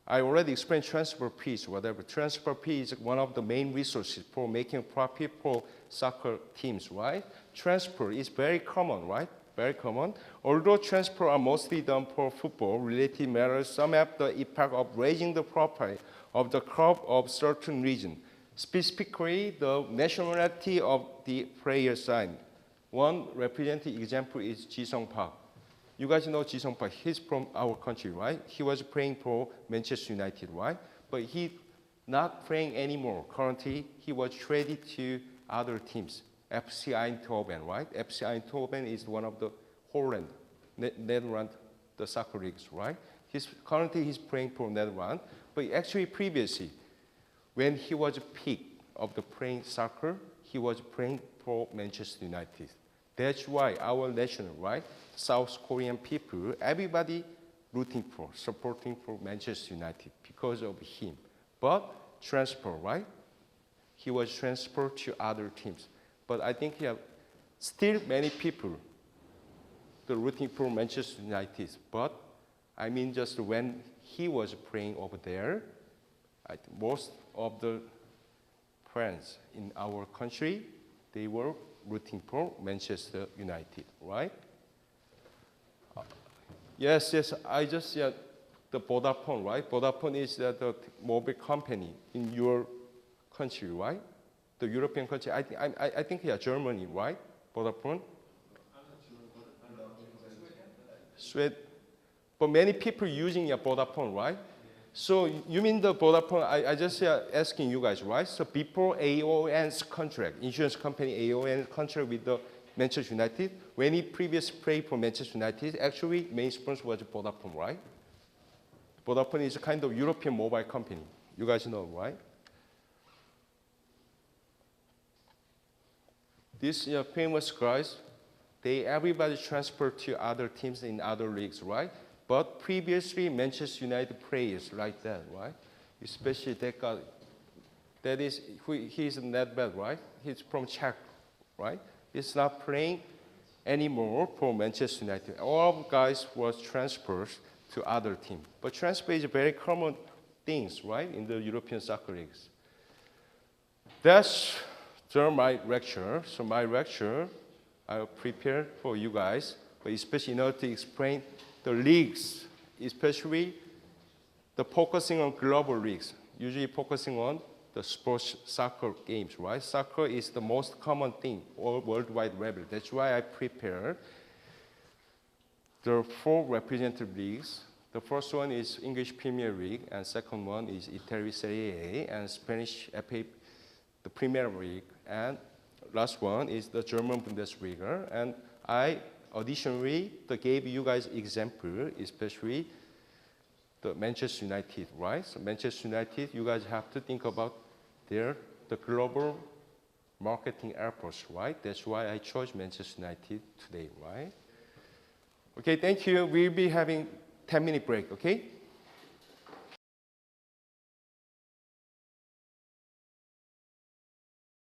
A: I already explained transfer fees, whatever. Transfer fee is one of the main resources for making profit for soccer teams, right? Transfer is very common, right? Very common. Although transfer are mostly done for football-related matters, some have the effect of raising the profile of the club of certain region, specifically the nationality of the player signed. One representative example is Ji-sung Park. You guys know Ji-sung Park. He's from our country, right? He was playing for Manchester United, right? But he's not playing anymore. Currently, he was traded to other teams, FC Eindhoven, right? FC Eindhoven is one of the Holland, Netherlands, the soccer leagues, right? Currently, he's playing for Netherlands. But actually, previously, when he was peak of the playing soccer, he was playing for Manchester United. That's why our national, right, South Korean people, everybody rooting for, supporting for Manchester United because of him. But transfer, right? He was transferred to other teams. But I think still many people rooting for Manchester United. But I mean, just when he was playing over there, most of the friends in our country, they were rooting for Manchester United, right? Yes, I just said the Vodafone, right? Vodafone is the mobile company in your country, right? The European country. I think Germany, right? Vodafone. Sweden. But many people using Vodafone, right? So you mean the Vodafone? I just asking you guys, right? So before AON's contract, insurance company AON contract with the Manchester United, when he previously played for Manchester United, actually main sponsor was Vodafone, right? Vodafone is a kind of European mobile company. You guys know, right? these famous guys, everybody transferred to other teams in other leagues, right? But previously, Manchester United players like that, right? Especially that guy, he's not bad, right? He's from Czech, right? He's not playing anymore for Manchester United. All guys was transferred to other team. But transfer is a very common things, right, in the European soccer leagues. That's my lecture. So my lecture, I prepared for you guys, but especially in order to explain the leagues, especially the focusing on global leagues, usually focusing on the sports soccer games, right? Soccer is the most common thing, all worldwide level. That's why I prepared the 4 representative leagues. The first one is English Premier League, and second one is Italy Serie A, and Spanish FA, the Premier League, and last one is the German Bundesliga. And I additionally gave you guys example, especially the Manchester United, right? So Manchester United, you guys have to think about the global marketing efforts, right? That's why I chose Manchester United today, right? Okay, thank you. We'll be having 10-minute break, okay?